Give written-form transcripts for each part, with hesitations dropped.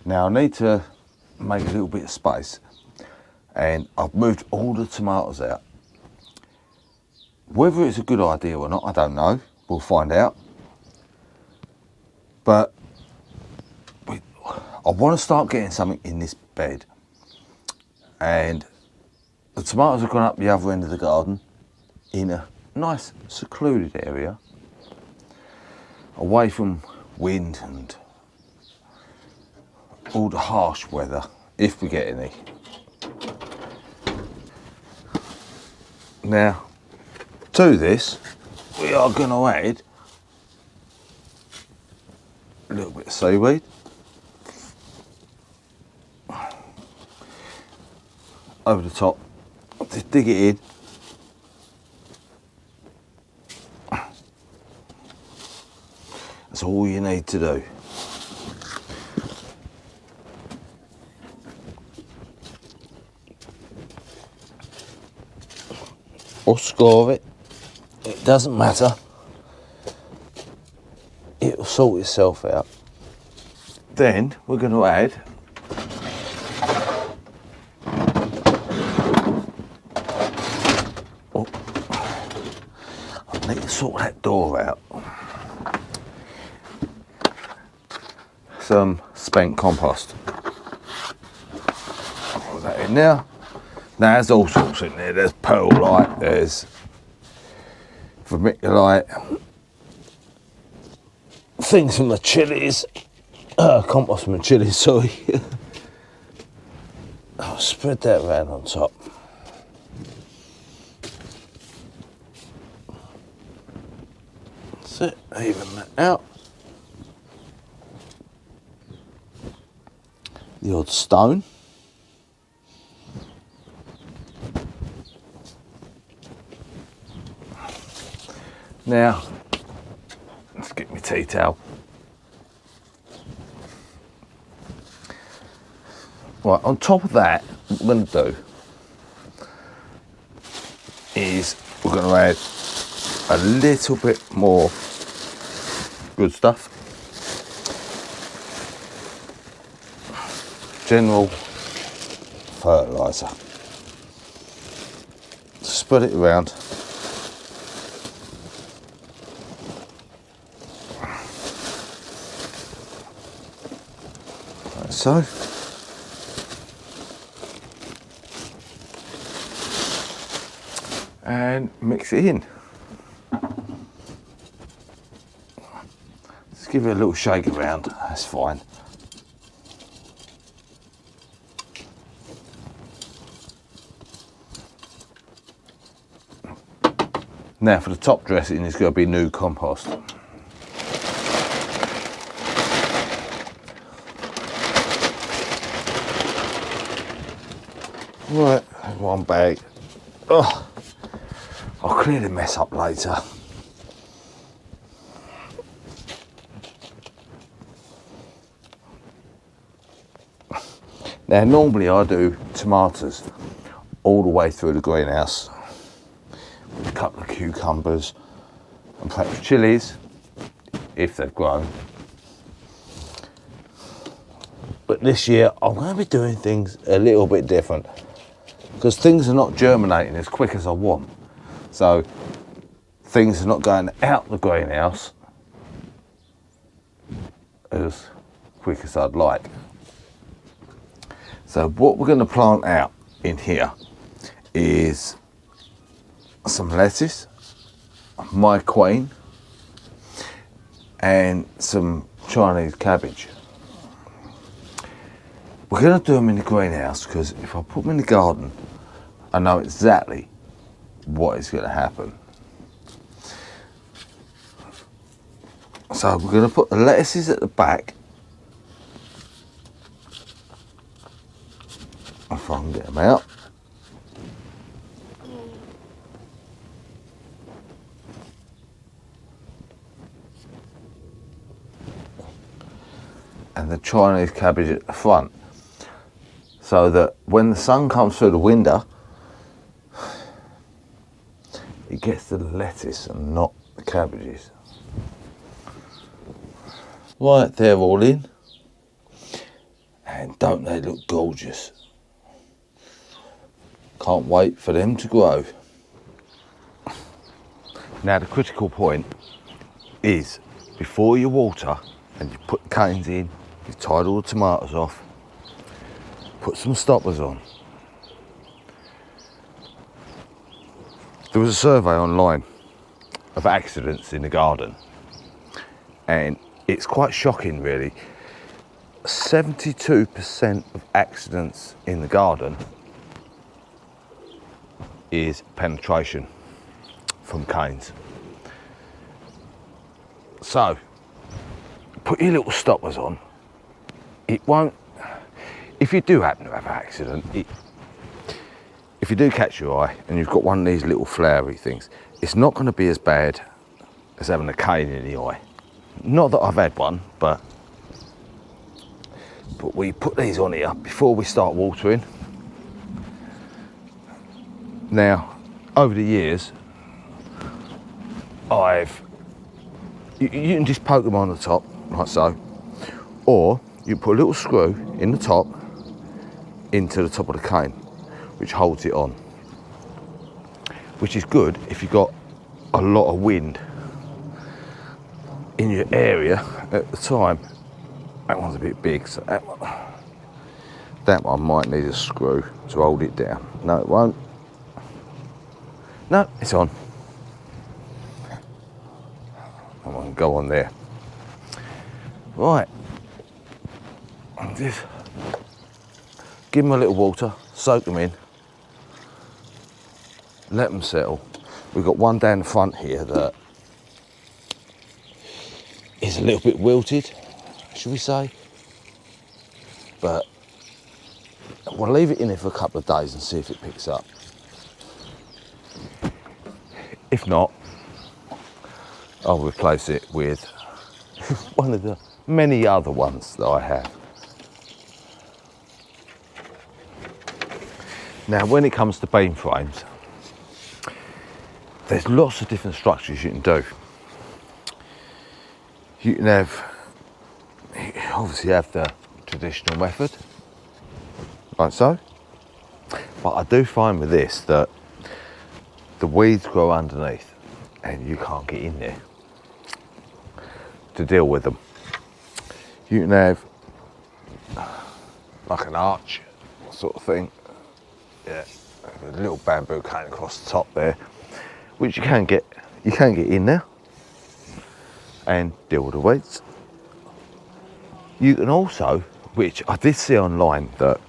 Now I need to make a little bit of space, and I've moved all the tomatoes out. Whether it's a good idea or not, I don't know. We'll find out. But I want to start getting something in this bed. And the tomatoes have gone up the other end of the garden in a nice secluded area, away from wind and all the harsh weather, if we get any. Now, to this, we are going to add a little bit of seaweed. Over the top, just dig it in. That's all you need to do. Or score it, it doesn't matter. It'll sort itself out. Then we're going to add I need to sort that door out. Some spent compost. Put that in there. Now there's all sorts in there. There's perlite, there's vermiculite, things from the chilies, compost from the chilies, sorry. I'll spread that around on top. That's it, even that out. The odd stone. Now, let's get my tea towel. Right, on top of that, what we're going to do is we're going to add a little bit more good stuff. General fertiliser. Spread it around. Like so. And mix it in. Just give it a little shake around, that's fine. Now for the top dressing, it's going to be new compost. Right, one bag. Oh, I'll clear the mess up later. Now normally I do tomatoes all the way through the greenhouse with a couple of cucumbers and perhaps chilies if they've grown. But this year I'm going to be doing things a little bit different because things are not germinating as quick as I want. So things are not going out the greenhouse as quick as I'd like. So what we're going to plant out in here is some lettuce, my queen, and some Chinese cabbage. We're going to do them in the greenhouse because if I put them in the garden, I know exactly what is going to happen. So we're going to put the lettuces at the back. If I can get them out. And the Chinese cabbage at the front. So that when the sun comes through the window, it gets to the lettuce and not the cabbages. Right, they're all in. And don't they look gorgeous? Can't wait for them to grow. Now the critical point is, before you water and you put the canes in, you've tied all the tomatoes off, put some stoppers on. There was a survey online of accidents in the garden, and it's quite shocking really. 72% of accidents in the garden is penetration from canes. So put your little stoppers on. It won't, if you do happen to have an accident, if you do catch your eye and you've got one of these little flowery things, it's not going to be as bad as having a cane in the eye. Not that I've had one, but we put these on here before we start watering. Now, over the years, you can just poke them on the top, like so, or you put a little screw in the top into the top of the cane, which holds it on, which is good if you've got a lot of wind in your area at the time. That one's a bit big, so that one might need a screw to hold it down. No, it won't. No, it's on. That one can go on there. Right. Just give them a little water, soak them in, let them settle. We've got one down the front here that is a little bit wilted, should we say, but we'll leave it in there for a couple of days and see if it picks up. If not, I'll replace it with one of the many other ones that I have. Now, when it comes to beam frames, there's lots of different structures you can do. You can obviously have the traditional method, like so, but I do find with this that the weeds grow underneath and you can't get in there to deal with them. You can have like an arch sort of thing, yeah, a little bamboo cane across the top there, which you can get in there and deal with the weeds. You can also, which I did see online, that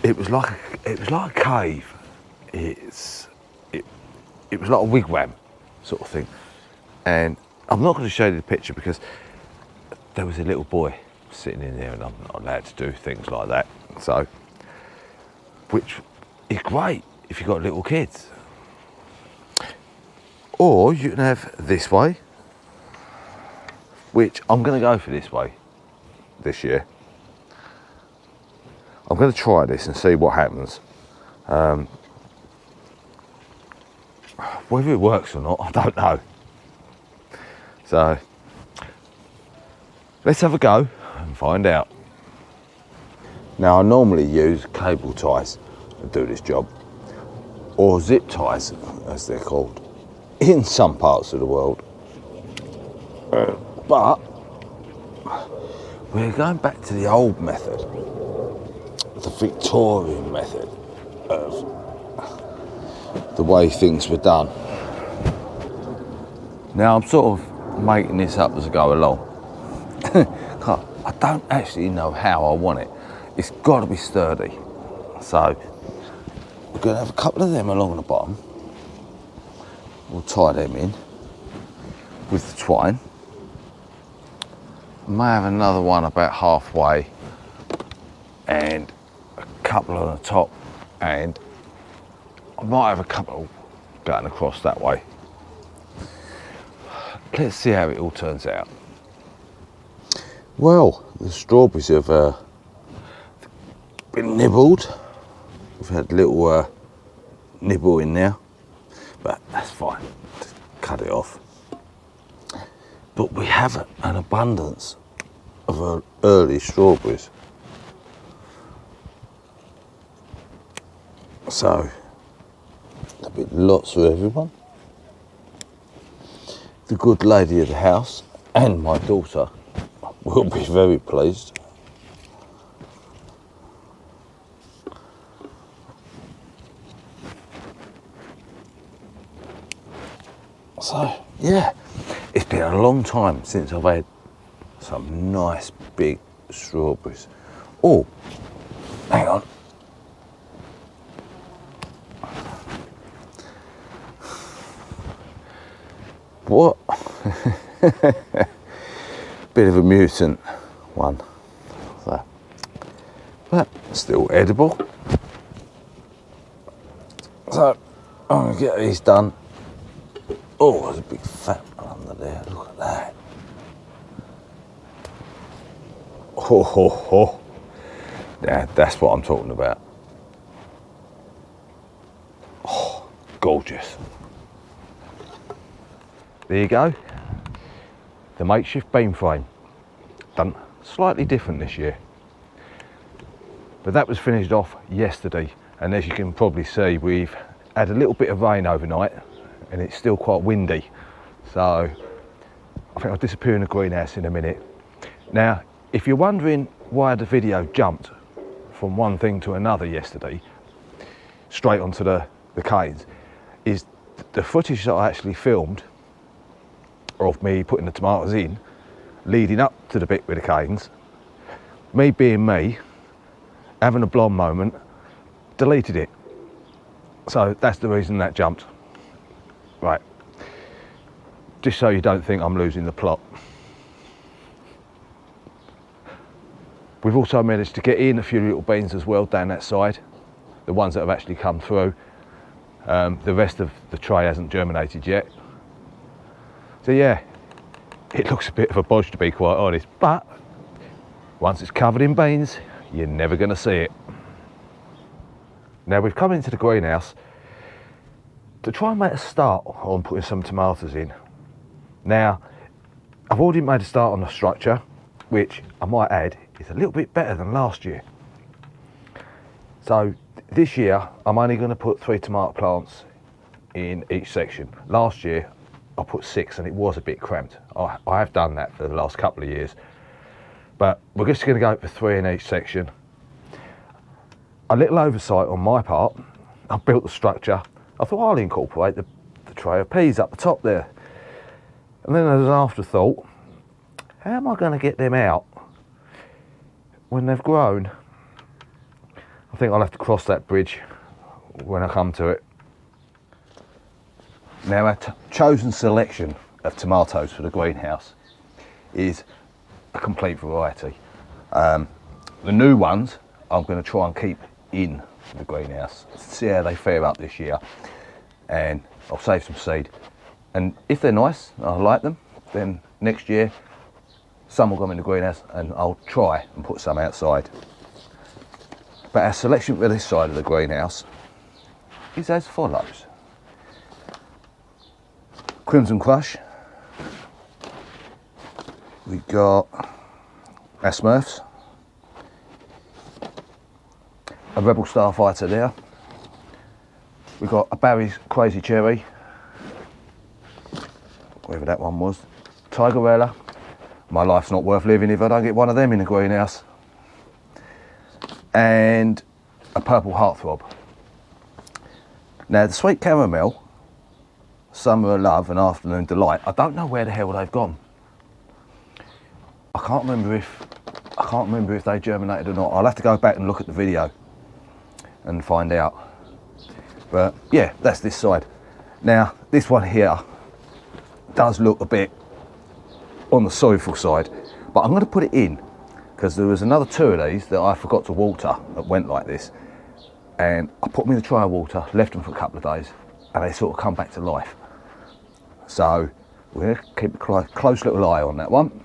it was like a cave. It was like a wigwam sort of thing, and I'm not going to show you the picture because there was a little boy sitting in there, and I'm not allowed to do things like that. So, which is great if you've got little kids. Or you can have this way, which I'm going to go for this way this year. I'm going to try this and see what happens. Whether it works or not, I don't know. So let's have a go and find out. Now, I normally use cable ties to do this job, or zip ties as they're called in some parts of the world, but we're going back to the old method, the Victorian method of the way things were done. Now, I'm sort of making this up as I go along. I don't actually know how I want it. It's got to be sturdy. So we're going to have a couple of them along the bottom. We'll tie them in with the twine. May have another one about halfway and a couple on the top, and I might have a couple going across that way. Let's see how it all turns out. Well, the strawberries have been nibbled. We've had a little nibble in there, but that's fine. Just cut it off. But we have an abundance of early strawberries. So there'll be lots for everyone. The good lady of the house and my daughter will be very pleased. So yeah, it's been a long time since I've had some nice big strawberries. Oh, hang on. What? Bit of a mutant one. So, but still edible. So I'm gonna get these done. Oh, there's a big fat one under there. Look at that. Ho ho ho. Yeah, that's what I'm talking about. Oh, gorgeous. There you go. The makeshift beam frame. Done slightly different this year. But that was finished off yesterday, and as you can probably see, we've had a little bit of rain overnight and it's still quite windy. So I think I'll disappear in the greenhouse in a minute. Now, if you're wondering why the video jumped from one thing to another yesterday, straight onto the canes, is the footage that I actually filmed of me putting the tomatoes in, leading up to the bit with the canes, me being me, having a blonde moment, deleted it. So that's the reason that jumped. Right, just so you don't think I'm losing the plot. We've also managed to get in a few little beans as well down that side, the ones that have actually come through. The rest of the tray hasn't germinated yet. So yeah, it looks a bit of a bodge to be quite honest, but once it's covered in beans, you're never going to see it. Now we've come into the greenhouse to try and make a start on putting some tomatoes in. Now, I've already made a start on the structure, which I might add is a little bit better than last year. So this year, I'm only going to put 3 tomato plants in each section. Last year, I put 6 and it was a bit cramped. I have done that for the last couple of years. But we're just going to go for 3 in each section. A little oversight on my part, I built the structure. I thought I'll incorporate the tray of peas up the top there. And then as an afterthought, how am I going to get them out when they've grown? I think I'll have to cross that bridge when I come to it. Now our chosen selection of tomatoes for the greenhouse is a complete variety. The new ones I'm going to try and keep in the greenhouse, see how they fare up this year, and I'll save some seed, and if they're nice and I like them, then next year some will go in the greenhouse and I'll try and put some outside. But our selection for this side of the greenhouse is as follows: Crimson Crush, we got our Smurfs, a Rebel Starfighter there, we got a Barry's Crazy Cherry, whatever that one was, Tigerella. My life's not worth living if I don't get one of them in the greenhouse, and a Purple Heartthrob. Now the Sweet Caramel, Summer Love and Afternoon Delight, I don't know where the hell they've gone. I can't remember if they germinated or not. I'll have to go back and look at the video and find out. But yeah, that's this side. Now this one here does look a bit on the sorrowful side, but I'm going to put it in because there was another 2 of these that I forgot to water that went like this, and I put them in the tray of water, left them for a couple of days, and they sort of come back to life. So we're going to keep a close little eye on that one.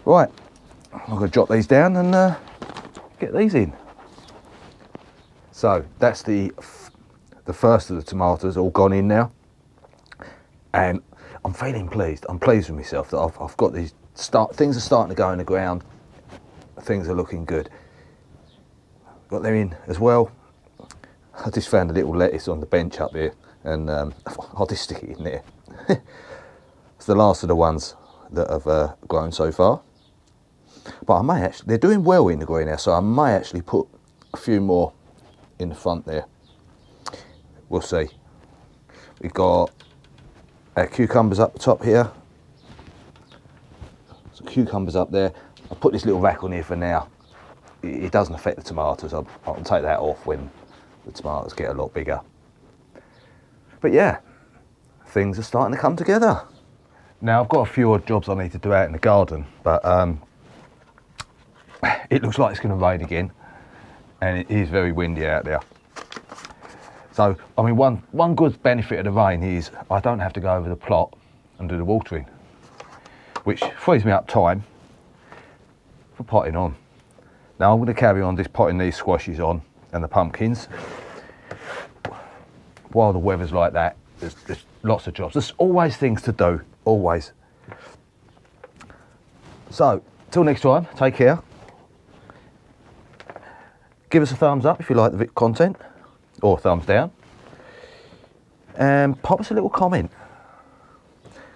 Right, I'm going to jot these down and get these in. So that's the first of the tomatoes all gone in now, and I'm feeling pleased. I'm pleased with myself that I've got these things are starting to go in the ground. Things are looking good. Got them in as well. I just found a little lettuce on the bench up there, and I'll just stick it in there. It's the last of the ones that have grown so far. But I may actually, they're doing well in the greenhouse, so I may actually put a few more in the front there. We'll see. We've got our cucumbers up the top here. So cucumbers up there. I'll put this little rack on here for now. It doesn't affect the tomatoes. I'll take that off when the tomatoes get a lot bigger. But yeah, things are starting to come together. Now I've got a few odd jobs I need to do out in the garden, but it looks like it's going to rain again, and it is very windy out there. So, I mean, one good benefit of the rain is I don't have to go over the plot and do the watering, which frees me up time for potting on. Now I'm going to carry on just potting these squashes on and the pumpkins. While the weather's like that, there's lots of jobs. There's always things to do, always. So, till next time, take care. Give us a thumbs up if you like the content, or thumbs down. And pop us a little comment.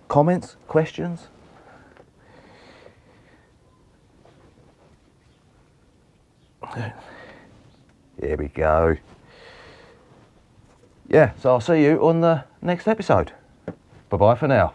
Comments, questions. Here we go. Yeah, so I'll see you on the next episode. Bye-bye for now.